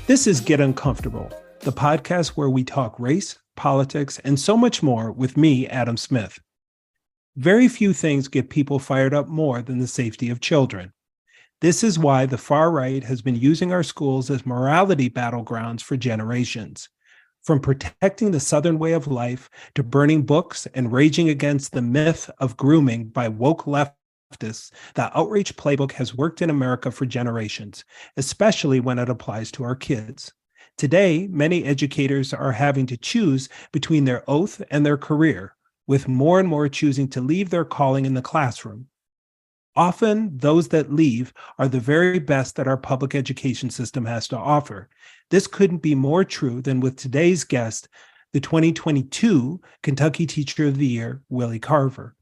This is Get Uncomfortable, the podcast where we talk race, politics, and so much more with me, Adam Smith. Very few things get people fired up more than the safety of children. This is why the far right has been using our schools as morality battlegrounds for generations. From protecting the Southern way of life to burning books and raging against the myth of grooming by woke leftists, the outrage playbook has worked in America for generations, especially when it applies to our kids. Today, many educators are having to choose between their oath and their career, with more and more choosing to leave their calling in the classroom. Often, those that leave are the very best that our public education system has to offer. This couldn't be more true than with today's guest, the 2022 Kentucky Teacher of the Year, Willie Carver.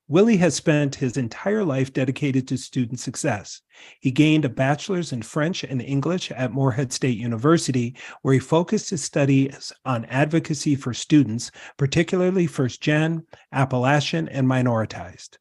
Willie has spent his entire life dedicated to student success. He gained a bachelor's in French and English at Morehead State University, where he focused his studies on advocacy for students, particularly First Gen, Appalachian, and minoritized.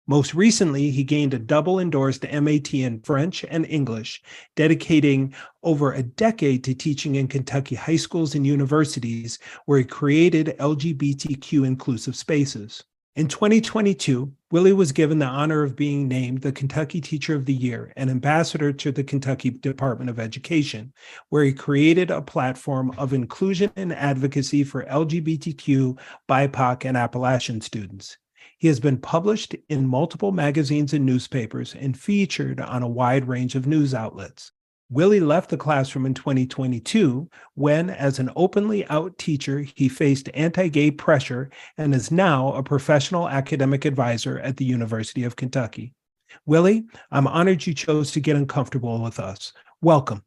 Most recently, he gained a double-endorsed MAT in French and English, dedicating over a decade to teaching in Kentucky high schools and universities, where he created LGBTQ inclusive spaces. In 2022, Willie was given the honor of being named the Kentucky Teacher of the Year and ambassador to the Kentucky Department of Education, where he created a platform of inclusion and advocacy for LGBTQ, BIPOC, and Appalachian students. He has been published in multiple magazines and newspapers and featured on a wide range of news outlets. Willie left the classroom in 2022 when, as an openly out teacher, he faced anti-gay pressure and is now a professional academic advisor at the University of Kentucky. Willie, I'm honored you chose to get uncomfortable with us. Welcome.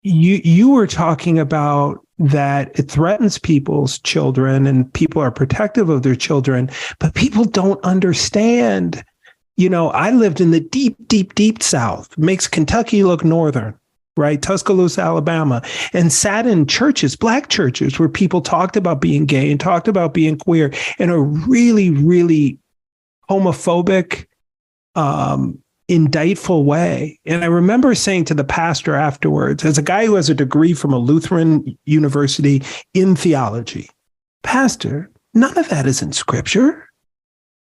You were talking about that it threatens people's children and people are protective of their children, but people don't understand. You know, I lived in the deep South, makes Kentucky look northern, right? Tuscaloosa, Alabama, and sat in churches, Black churches, where people talked about being gay and talked about being queer in a really, really homophobic, indictful way. And I remember saying to the pastor afterwards, as a guy who has a degree from a Lutheran university in theology, Pastor, none of that is in scripture.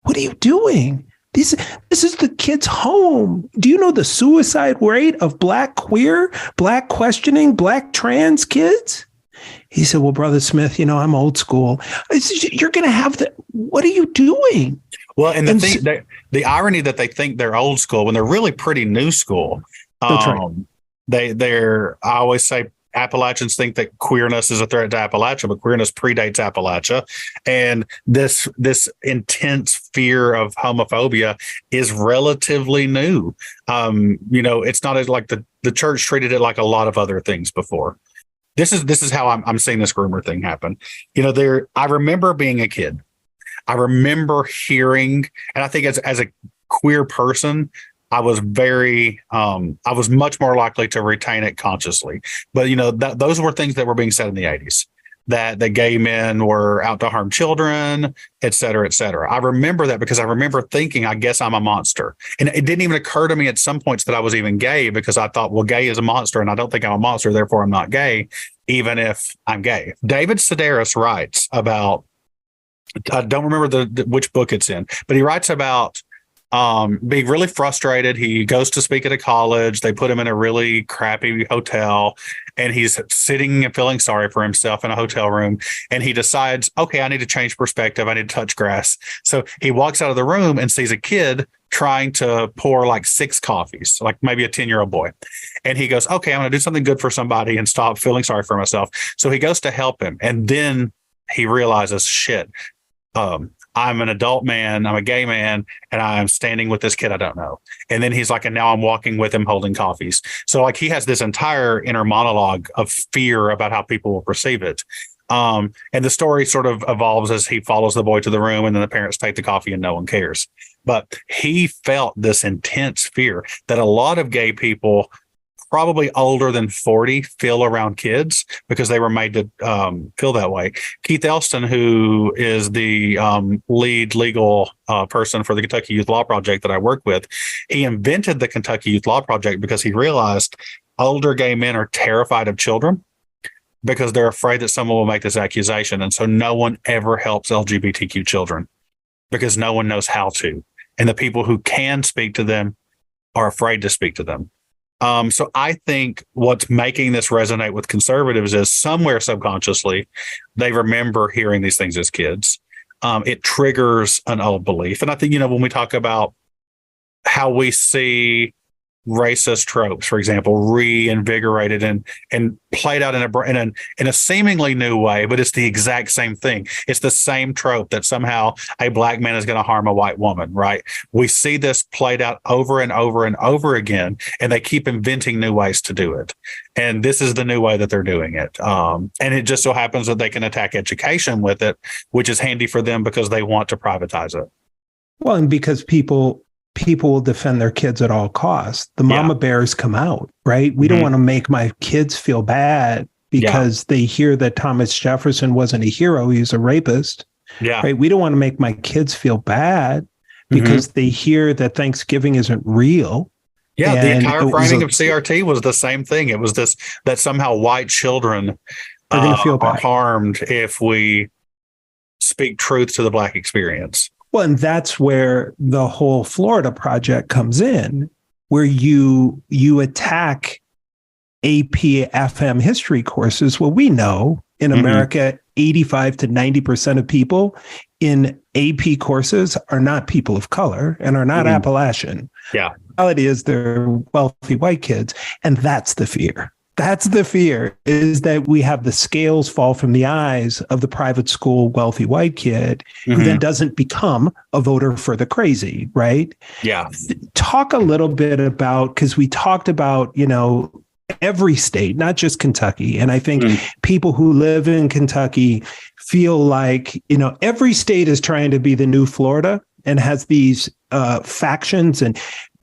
What are you doing? This is the kid's home. Do you know the suicide rate of Black queer, Black questioning, Black trans kids? He said, well, Brother Smith, I'm old school. You're going to have what are you doing? Well, and the irony that they think they're old school when they're really pretty new school. That's right. I always say Appalachians think that queerness is a threat to Appalachia, but queerness predates Appalachia. And this intense fear of homophobia is relatively new. It's not as like the church treated it like a lot of other things before. This is how I'm seeing this groomer thing happen. I remember being a kid. I remember hearing, and I think as a queer person, I was much more likely to retain it consciously. But, those were things that were being said in the 80s, that the gay men were out to harm children, et cetera, et cetera. I remember that because I remember thinking, I guess I'm a monster. And it didn't even occur to me at some points that I was even gay because I thought, well, gay is a monster and I don't think I'm a monster, therefore I'm not gay, even if I'm gay. David Sedaris writes about, I don't remember which book it's in, but he writes about being really frustrated. He goes to speak at a college. They put him in a really crappy hotel and he's sitting and feeling sorry for himself in a hotel room. And he decides, okay, I need to change perspective. I need to touch grass. So he walks out of the room and sees a kid trying to pour like 6 coffees, like maybe a 10-year-old boy. And he goes, okay, I'm going to do something good for somebody and stop feeling sorry for myself. So he goes to help him. And then he realizes, shit, I'm an adult man, I'm a gay man, and I'm standing with this kid I don't know. And then he's like, and now I'm walking with him holding coffees. So like he has this entire inner monologue of fear about how people will perceive it. And the story sort of evolves as he follows the boy to the room and then the parents take the coffee and no one cares. but he felt this intense fear that a lot of gay people probably older than 40 feel around kids because they were made to feel that way. Keith Elston, who is the lead legal person for the Kentucky Youth Law Project that I work with, he invented the Kentucky Youth Law Project because he realized older gay men are terrified of children because they're afraid that someone will make this accusation. And so no one ever helps LGBTQ children because no one knows how to. And the people who can speak to them are afraid to speak to them. So I think what's making this resonate with conservatives is somewhere subconsciously, they remember hearing these things as kids. It triggers an old belief. And I think, when we talk about how we see racist tropes, for example, reinvigorated and played out in a seemingly new way, but it's the exact same thing. It's the same trope that somehow a black man is going to harm a white woman, right? We see this played out over and over and over again, and they keep inventing new ways to do it. And this is the new way that they're doing it. And it just so happens that they can attack education with it, which is handy for them because they want to privatize it. Well, and because people will defend their kids at all costs. The mama bears come out, right? We don't want to make my kids feel bad because they hear that Thomas Jefferson wasn't a hero. He was a rapist. Yeah. Right. We don't want to make my kids feel bad because they hear that Thanksgiving isn't real. Yeah. The entire framing of CRT was the same thing. It was this, that somehow white children are going to feel are harmed if we speak truth to the black experience. Well, and that's where the whole Florida project comes in, where you attack AP FM history courses. Well, we know in America, 85 to 90% of people in AP courses are not people of color and are not Appalachian. Yeah. The reality is they're wealthy white kids, and that's the fear. That's the fear, is that we have the scales fall from the eyes of the private school wealthy white kid who then doesn't become a voter for the crazy, right? Yeah. Talk a little bit about, because we talked about, every state, not just Kentucky. And I think people who live in Kentucky feel like, every state is trying to be the new Florida and has these factions. And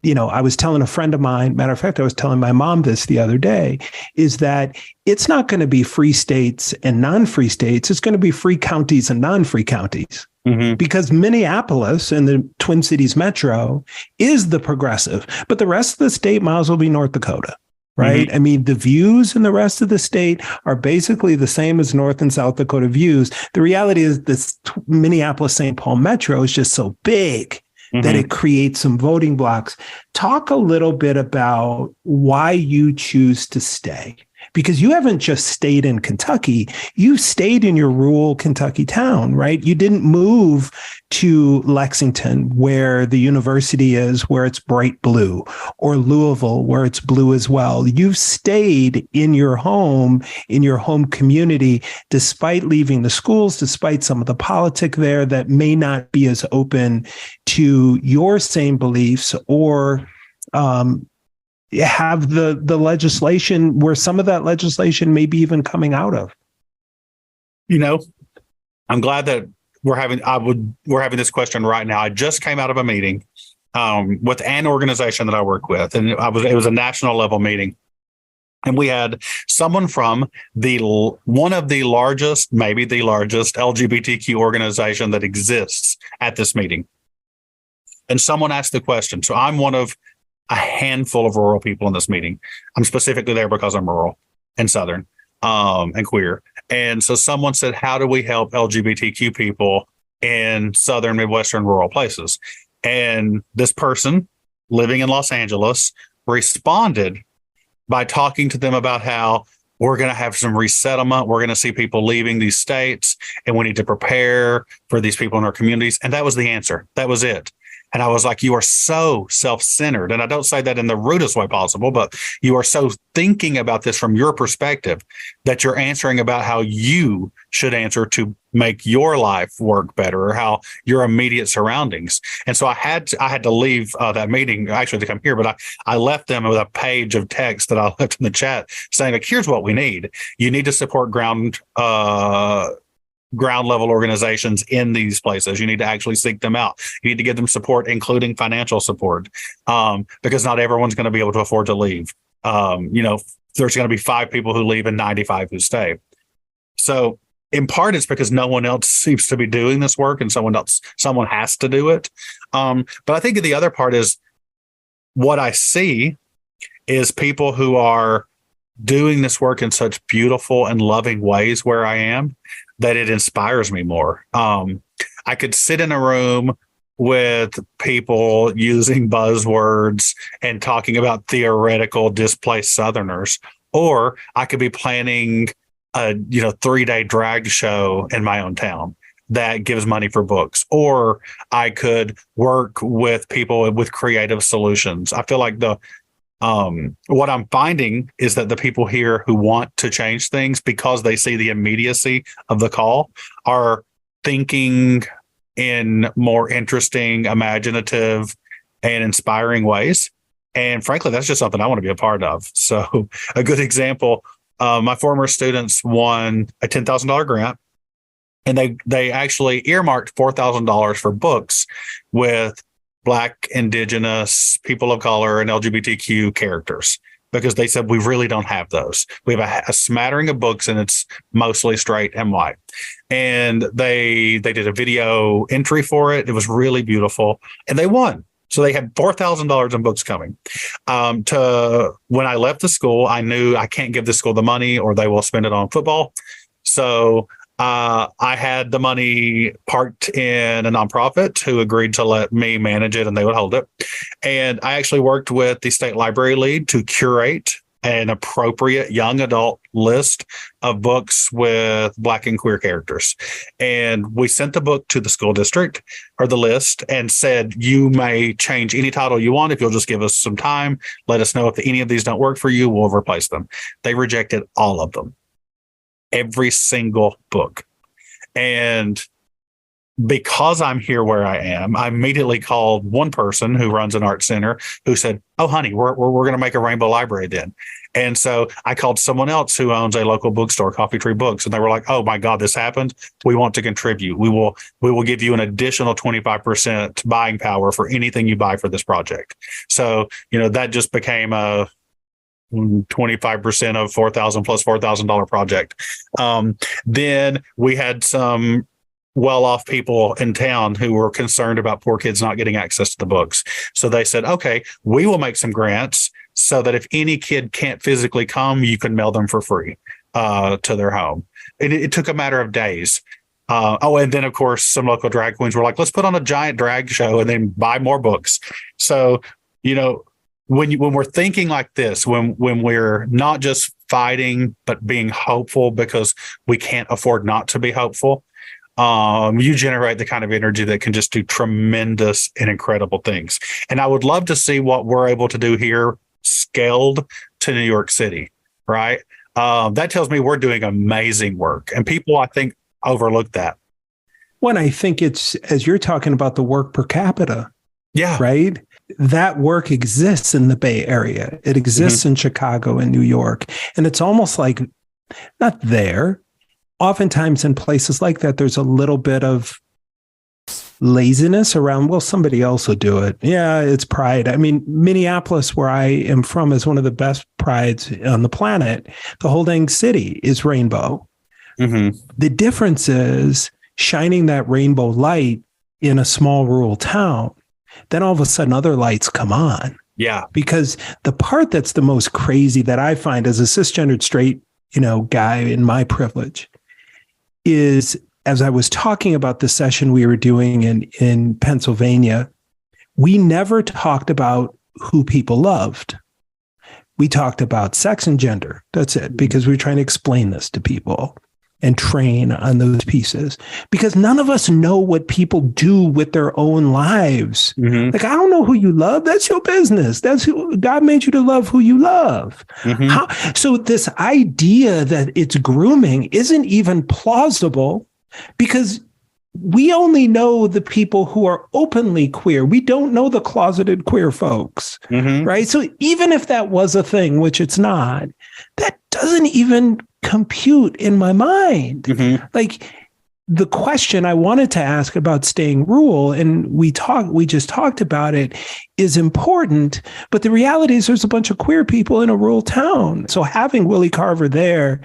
I was telling a friend of mine, matter of fact, I was telling my mom this the other day, is that it's not going to be free states and non-free states. It's going to be free counties and non-free counties. Because Minneapolis and the Twin Cities Metro is the progressive, but the rest of the state might as well be North Dakota, right? I mean, the views in the rest of the state are basically the same as North and South Dakota views. The reality is this Minneapolis-St. Paul Metro is just so big that it creates some voting blocks. Talk a little bit about why you choose to stay, because you haven't just stayed in Kentucky, you stayed in your rural Kentucky town, right? You didn't move to Lexington, where the university is, where it's bright blue, or Louisville, where it's blue as well. You've stayed in your home community, despite leaving the schools, despite some of the politics there that may not be as open to your same beliefs, or have the legislation where some of that legislation may be even coming out of. I'm glad that we're having this question right now. I just came out of a meeting with an organization that I work with, and it was a national level meeting. And we had someone from one of the largest, maybe the largest LGBTQ organization that exists at this meeting. And someone asked the question. So I'm one of a handful of rural people in this meeting. I'm specifically there because I'm rural and Southern and queer. And so someone said, how do we help LGBTQ people in Southern, Midwestern, rural places? And this person living in Los Angeles responded by talking to them about how we're going to have some resettlement. We're going to see people leaving these states, and we need to prepare for these people in our communities. And that was the answer. That was it. And I was like, you are so self-centered. And I don't say that in the rudest way possible, but you are so thinking about this from your perspective that you're answering about how you should answer to make your life work better, or how your immediate surroundings. And so I had to leave that meeting actually to come here, but I left them with a page of text that I left in the chat saying, like, here's what we need. You need to support ground ground level organizations in these places. You need to actually seek them out. You need to give them support, including financial support, because not everyone's going to be able to afford to leave. There's going to be 5 people who leave and 95 who stay. So in part, it's because no one else seems to be doing this work, and someone has to do it. But I think the other part is what I see is people who are doing this work in such beautiful and loving ways where I am that it inspires me more. I could sit in a room with people using buzzwords and talking about theoretical displaced Southerners, or I could be planning a 3-day drag show in my own town that gives money for books, or I could work with people with creative solutions. I feel like what I'm finding is that the people here who want to change things because they see the immediacy of the call are thinking in more interesting, imaginative, and inspiring ways. And frankly, that's just something I want to be a part of. So a good example, my former students won a $10,000 grant, and they actually earmarked $4,000 for books with Black, Indigenous, people of color, and LGBTQ characters, because they said we really don't have those. We have a smattering of books, and it's mostly straight and white. And they did a video entry for it. It was really beautiful, and they won. So they had $4,000 in books coming. When I left the school, I knew I can't give the school the money or they will spend it on football. So I had the money parked in a nonprofit who agreed to let me manage it, and they would hold it. And I actually worked with the state library lead to curate an appropriate young adult list of books with Black and queer characters. And we sent the book to the school district, or the list, and said, you may change any title you want if you'll just give us some time. Let us know if any of these don't work for you. We'll replace them. They rejected all of them. Every single book. And because I'm here where I am, I immediately called one person who runs an art center who said, oh, honey, we're going to make a rainbow library then. And so I called someone else who owns a local bookstore, Coffee Tree Books, and they were like, oh my God, this happened. We want to contribute. We will give you an additional 25% buying power for anything you buy for this project. So, that just became a 25% of $4,000 plus $4,000 project. Then we had some well-off people in town who were concerned about poor kids not getting access to the books. So they said, okay, we will make some grants so that if any kid can't physically come, you can mail them for free to their home. It took a matter of days. And then, of course, some local drag queens were like, let's put on a giant drag show and then buy more books. So, when we're thinking like this, when we're not just fighting, but being hopeful because we can't afford not to be hopeful, you generate the kind of energy that can just do tremendous and incredible things. And I would love to see what we're able to do here scaled to New York City, right? That tells me we're doing amazing work, and people, I think, overlook that. Well, I think it's, as you're talking about the work per capita. Yeah. Right. That work exists in the Bay Area. It exists in Chicago and New York. And it's almost like not there. Oftentimes in places like that, there's a little bit of laziness around, well, somebody else will do it. Yeah, it's pride. I mean, Minneapolis, where I am from, is one of the best prides on the planet. The whole dang city is rainbow. Mm-hmm. The difference is shining that rainbow light in a small rural town. Then all of a sudden other lights come on. Yeah. Because the part that's the most crazy that I find as a cisgendered straight, guy in my privilege is, as I was talking about the session we were doing in Pennsylvania, we never talked about who people loved. We talked about sex and gender. That's it, because we were trying to explain this to people and train on those pieces, because none of us know what people do with their own lives. Mm-hmm. Like, I don't know who you love. That's your business. That's who God made you to love, who you love. Mm-hmm. So this idea that it's grooming isn't even plausible, because we only know the people who are openly queer. We don't know the closeted queer folks, right? So even if that was a thing, which it's not, that doesn't even compute in my mind. Like, the question I wanted to ask about staying rural, and we just talked about it, is important. But the reality is there's a bunch of queer people in a rural town. So having Willie Carver there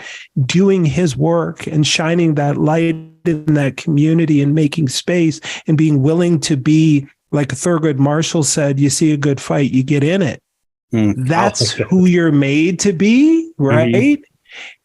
doing his work and shining that light in that community and making space and being willing to be, like Thurgood Marshall said, you see a good fight, you get in it. That's who you're made to be, right? Mm-hmm.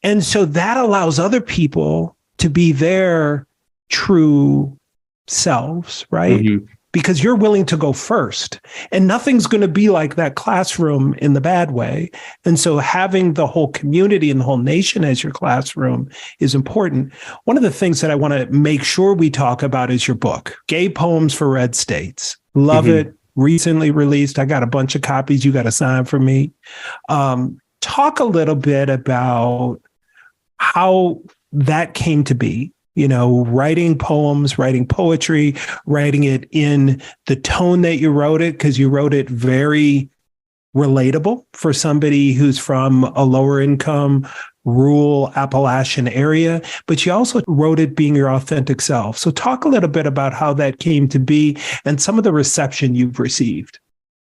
And so that allows other people to be their true selves, right? Mm-hmm. Because you're willing to go first, and nothing's going to be like that classroom in the bad way. And so having the whole community and the whole nation as your classroom is important. One of the things that I want to make sure we talk about is your book, Gay Poems for Red States. Love it. Recently released. I got a bunch of copies. You got to sign for me. Talk a little bit about how that came to be. You know, writing poems, writing poetry, writing it in the tone that you wrote it, because you wrote it very relatable for somebody who's from a lower income, rural Appalachian area, but you also wrote it being your authentic self. So talk a little bit about how that came to be and some of the reception you've received.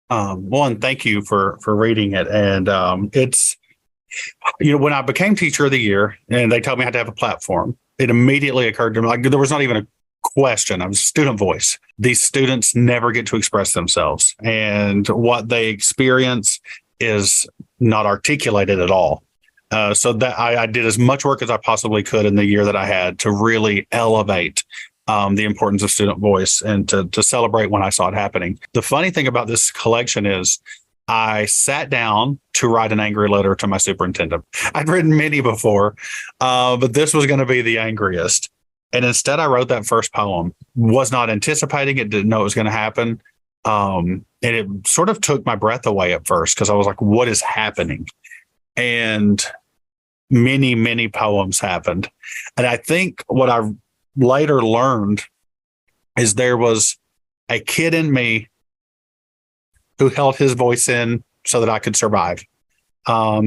One, thank you for reading it. And it's, when I became Teacher of the Year and they told me I had to have a platform, it immediately occurred to me, like, there was not even a question. I was student voice. These students never get to express themselves, and what they experience is not articulated at all. So that I did as much work as I possibly could in the year that I had to really elevate the importance of student voice and to celebrate when I saw it happening. The funny thing about this collection is I sat down to write an angry letter to my superintendent. I'd written many before, but this was going to be the angriest. And instead, I wrote that first poem. Was not anticipating it, didn't know it was going to happen. And it sort of took my breath away at first, because I was like, what is happening? And many, many poems happened. And I think what I later learned is there was a kid in me who held his voice in so that I could survive.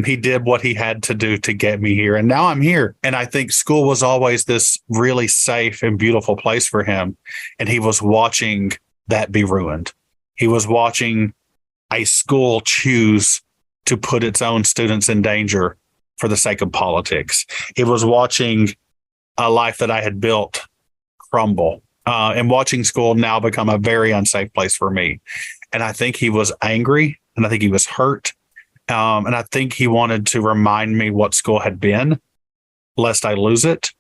He did what he had to do to get me here. And now I'm here. And I think school was always this really safe and beautiful place for him. And he was watching that be ruined. He was watching a school choose to put its own students in danger for the sake of politics. He was watching a life that I had built crumble, and watching school now become a very unsafe place for me. And I think he was angry, and I think he was hurt. And I think he wanted to remind me what school had been, lest I lose it.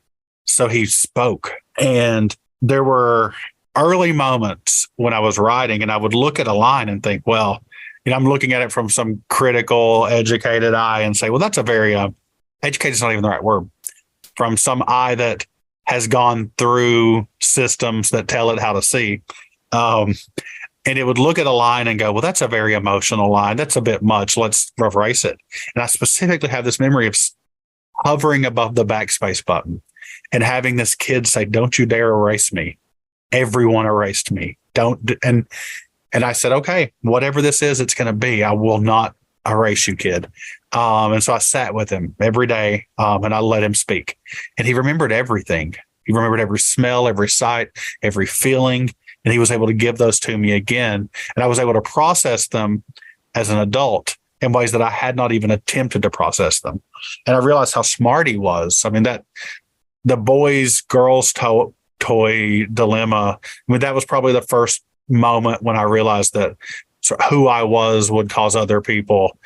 So he spoke. And there were early moments when I was writing, and I would look at a line and think, well, I'm looking at it from some critical, educated eye and say, well, that's a very, educated is not even the right word, from some eye that has gone through systems that tell it how to see. And it would look at a line and go, well, that's a very emotional line. That's a bit much. Let's erase it. And I specifically have this memory of hovering above the backspace button and having this kid say, don't you dare erase me. Everyone erased me. Don't. And I said, okay, whatever this is, it's going to be. I will not erase you, kid. And so I sat with him every day, and I let him speak. And he remembered everything. He remembered every smell, every sight, every feeling. And he was able to give those to me again. And I was able to process them as an adult in ways that I had not even attempted to process them. And I realized how smart he was. I mean, that the boys, girls toy dilemma, I mean, that was probably the first moment when I realized that who I was would cause other people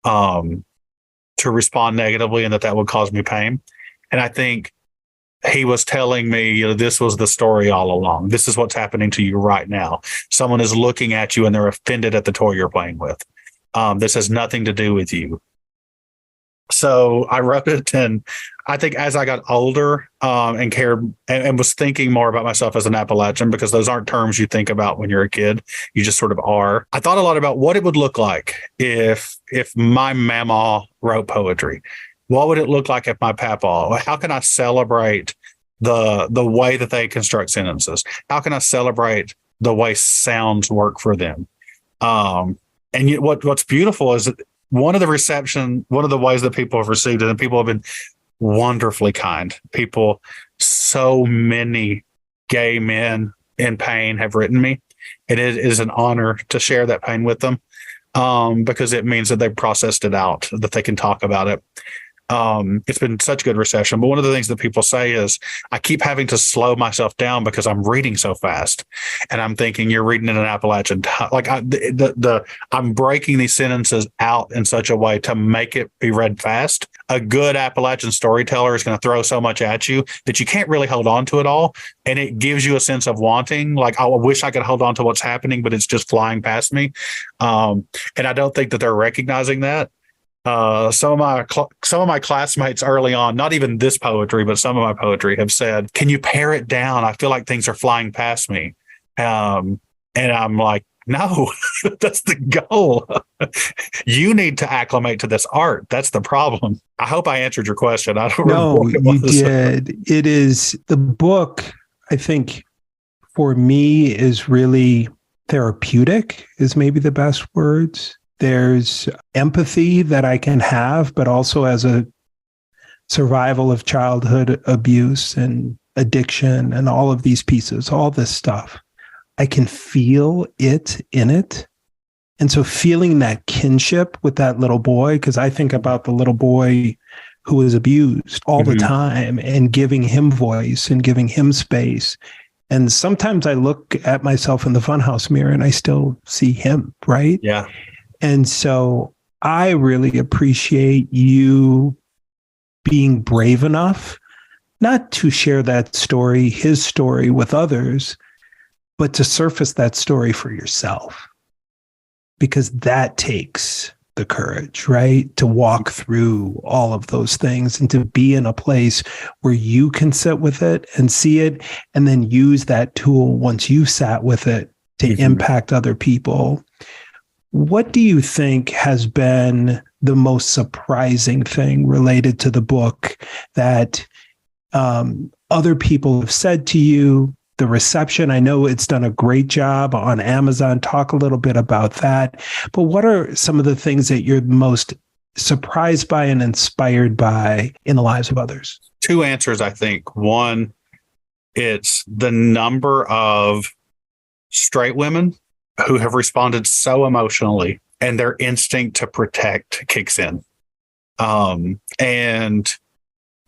to respond negatively, and that would cause me pain. And I think he was telling me, this was the story all along. This is what's happening to you right now. Someone is looking at you and they're offended at the toy you're playing with. This has nothing to do with you. So I wrote it, and I think as I got older and cared and was thinking more about myself as an Appalachian, because those aren't terms you think about when you're a kid, you just sort of are. I thought a lot about what it would look like if my mama wrote poetry. What would it look like if my papa? How can I celebrate the way that they construct sentences? How can I celebrate the way sounds work for them? And what's beautiful is that one of the ways that people have received it, and people have been wonderfully kind. People, so many gay men in pain have written me. And it is an honor to share that pain with them, because it means that they've processed it out, that they can talk about it. It's been such good reception. But one of the things that people say is I keep having to slow myself down because I'm reading so fast, and I'm thinking you're reading in an Appalachian like I'm breaking these sentences out in such a way to make it be read fast. A good Appalachian storyteller is going to throw so much at you that you can't really hold on to it all, and it gives you a sense of wanting. Like, I wish I could hold on to what's happening, but it's just flying past me. And I don't think that they're recognizing that. Some of my classmates early on, not even this poetry, but some of my poetry, have said, "Can you pare it down? I feel like things are flying past me." And I'm like, no, that's the goal. You need to acclimate to this art. That's the problem. I hope I answered your question. I don't No, remember what it was. you did. It is the book, I think, for me, is really therapeutic, is maybe the best words. There's empathy that I can have, but also as a survival of childhood abuse and addiction and all of these pieces, all this stuff, I can feel it in it. And so feeling that kinship with that little boy, because I think about the little boy who was abused all the time, and giving him voice and giving him space. And sometimes I look at myself in the funhouse mirror and I still see him, right? Yeah. And so I really appreciate you being brave enough not to share that story, his story, with others, but to surface that story for yourself. Because that takes the courage, right? To walk through all of those things and to be in a place where you can sit with it and see it, and then use that tool once you've sat with it to impact other people. What do you think has been the most surprising thing related to the book that other people have said to you? The reception, I know it's done a great job on Amazon. Talk a little bit about that. But what are some of the things that you're most surprised by and inspired by in the lives of others? Two answers, I think. One, it's the number of straight women who have responded so emotionally, and their instinct to protect kicks in. And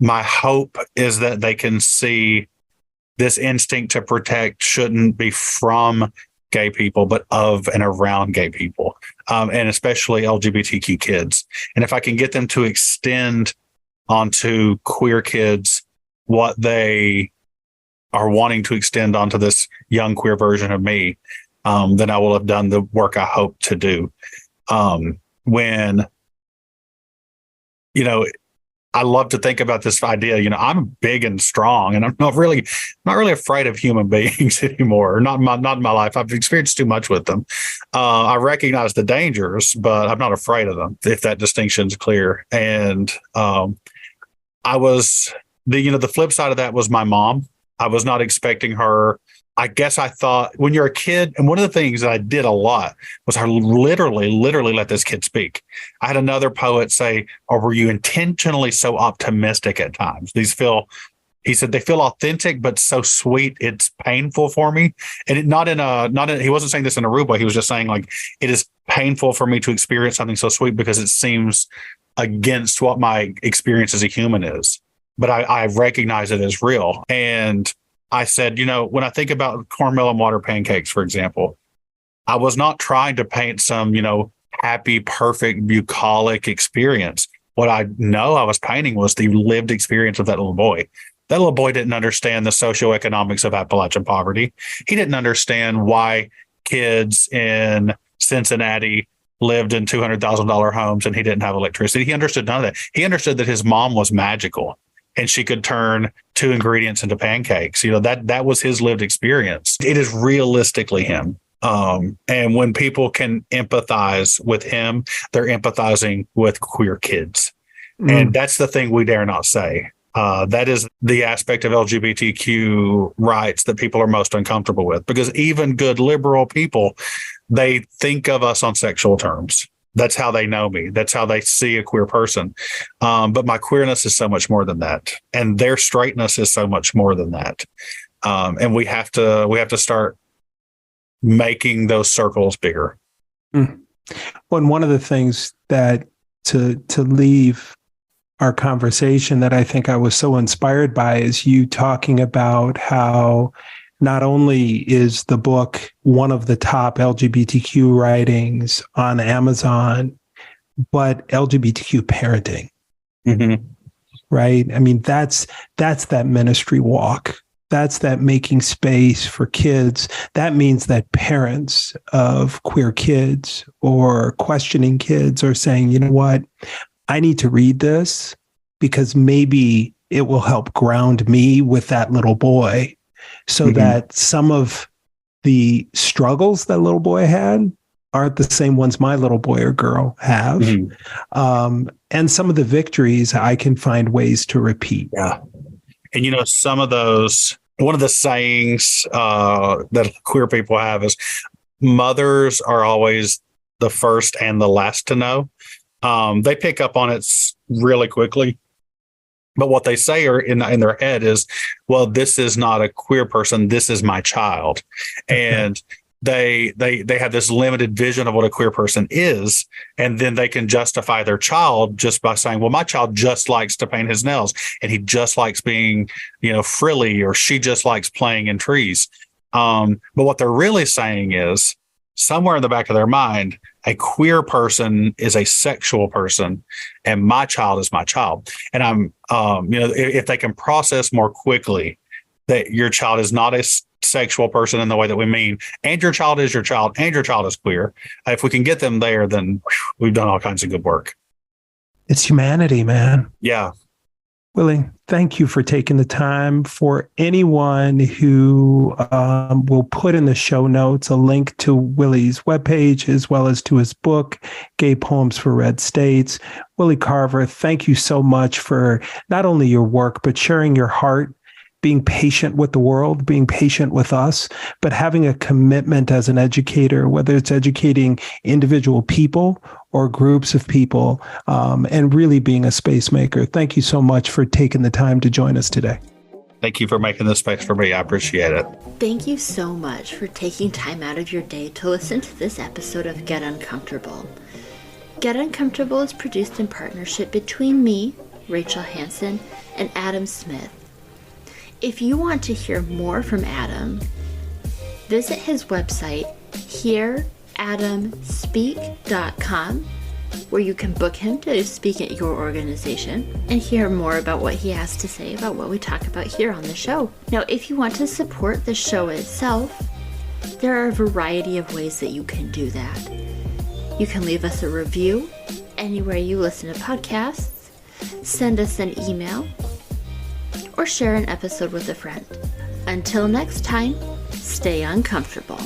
my hope is that they can see this instinct to protect shouldn't be from gay people, but of and around gay people, and especially LGBTQ kids. And if I can get them to extend onto queer kids what they are wanting to extend onto this young queer version of me, then I will have done the work I hope to do. When, I love to think about this idea, I'm big and strong, and I'm not really afraid of human beings anymore. Not in my life. I've experienced too much with them. I recognize the dangers, but I'm not afraid of them, if that distinction's clear. And I was the flip side of that was my mom. I was not expecting her. I guess I thought when you're a kid, and one of the things that I did a lot was I literally let this kid speak. I had another poet say, "Or were you intentionally so optimistic at times? He said, they feel authentic, but so sweet, it's painful for me." And he wasn't saying this in a rude way. He was just saying, like, it is painful for me to experience something so sweet because it seems against what my experience as a human is. But I recognize it as real. And I said, when I think about cornmeal and water pancakes, for example, I was not trying to paint some, happy, perfect, bucolic experience. What I know I was painting was the lived experience of that little boy. That little boy didn't understand the socioeconomics of Appalachian poverty. He didn't understand why kids in Cincinnati lived in $200,000 homes and he didn't have electricity. He understood none of that. He understood that his mom was magical and she could turn 2 ingredients into pancakes. That was his lived experience. It is realistically him. And when people can empathize with him, they're empathizing with queer kids. And that's the thing we dare not say. That is the aspect of LGBTQ rights that people are most uncomfortable with, because even good liberal people, they think of us on sexual terms. That's how they know me. That's how they see a queer person. But my queerness is so much more than that, and their straightness is so much more than that. And we have to start making those circles bigger. Well, and one of the things that to leave our conversation that I think I was so inspired by is you talking about how not only is the book one of the top LGBTQ writings on Amazon, but LGBTQ parenting, right? I mean, that's that ministry walk. That's that making space for kids. That means that parents of queer kids or questioning kids are saying, you know what, I need to read this because maybe it will help ground me with that little boy so that some of the struggles that little boy had aren't the same ones my little boy or girl have. And some of the victories I can find ways to repeat. Yeah. And, some of those, one of the sayings that queer people have is mothers are always the first and the last to know. They pick up on it really quickly. But what they say in their head is, well, this is not a queer person. This is my child. And they have this limited vision of what a queer person is. And then they can justify their child just by saying, well, my child just likes to paint his nails and he just likes being, frilly, or she just likes playing in trees. But what they're really saying is, somewhere in the back of their mind, a queer person is a sexual person, and my child is my child. And I'm, if they can process more quickly that your child is not a sexual person in the way that we mean, and your child is your child, and your child is queer. If we can get them there, then we've done all kinds of good work. It's humanity, man. Yeah. Willie, thank you for taking the time. For anyone who will put in the show notes a link to Willie's webpage as well as to his book, Gay Poems for Red States. Willie Carver, thank you so much for not only your work, but sharing your heart, being patient with the world, being patient with us, but having a commitment as an educator, whether it's educating individual people or groups of people, and really being a space maker. Thank you so much for taking the time to join us today. Thank you for making this space for me. I appreciate it. Thank you so much for taking time out of your day to listen to this episode of Get Uncomfortable. Get Uncomfortable is produced in partnership between me, Rachel Hansen, and Adam Smith. If you want to hear more from Adam, visit his website, hearadamspeak.com, where you can book him to speak at your organization and hear more about what he has to say about what we talk about here on the show. Now, if you want to support the show itself, there are a variety of ways that you can do that. You can leave us a review anywhere you listen to podcasts, send us an email, or share an episode with a friend. Until next time, stay uncomfortable.